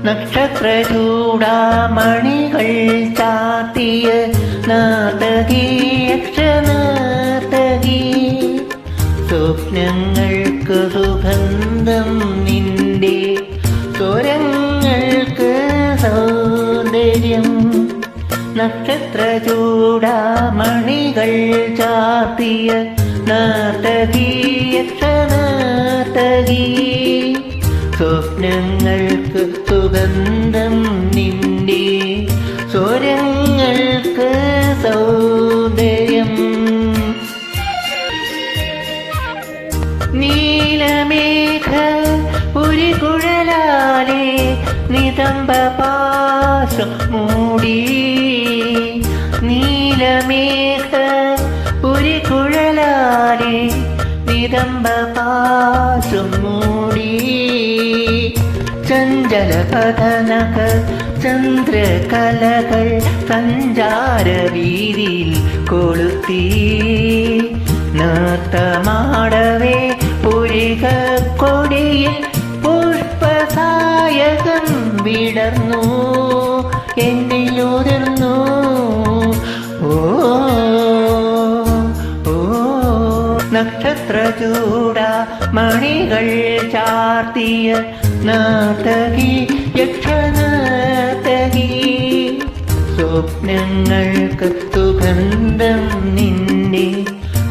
നക്ഷത്രചൂടാമണികൾ ചാത്തിയ നാടകീ യക്ഷനാടകീ സ്വപ്നങ്ങൾക്ക് സുഗന്ധം നിന്റെ സ്വരങ്ങൾക്ക് സൗന്ദര്യം നക്ഷത്രചൂടാമണികൾ ചാത്തിയ നാടകീ യക്ഷനാടകീ സ്വപ്നങ്ങൾക്ക് സുഗന്ധം നിന്റെ സ്വരങ്ങൾക്ക് സൗന്ദര്യം നീലമേഘ ഒരു കുഴലാലെ നിതംബപാശം മൂടി നീലമേഘ ഒരു കുഴലാലെ നിതംബപാശം മൂടി ചഞ്ചലപതനക ചന്ദ്രകലകൾ സഞ്ചാരവീതിയിൽ കൊളുത്തി നൃത്തമാടവേ പുരിക കൊടിയിൽ പുഷ്പസായകം വിടർന്നു എന്നിലുതിർന്നു നക്ഷത്രചൂടാമണികൾ ചാർത്തിയ നാടകീ യക്ഷനാടകീ സ്വപ്നങ്ങൾക്ക് സുഗന്ധം നിന്റെ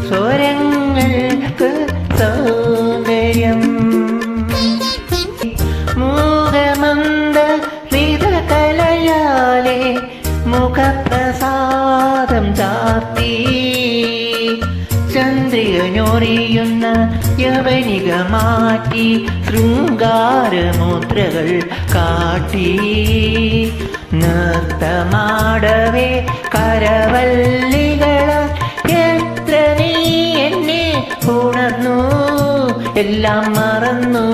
സ്വരങ്ങൾക്ക് സൗന്ദര്യം മൂകമന്ദ ഹൃദകലയാലെ മുഖപ്രസാദം ചാർത്തി ചന്ദ്രികഞ്ഞൊറിയുന്ന യവനിക മാറ്റി ശൃംഗാരമുദ്രകൾ കാട്ടി നൃത്തമാടവേ കരവല്ലികളാൽ എത്ര നീ എന്നെ ഉണർന്നു എല്ലാം മറന്നു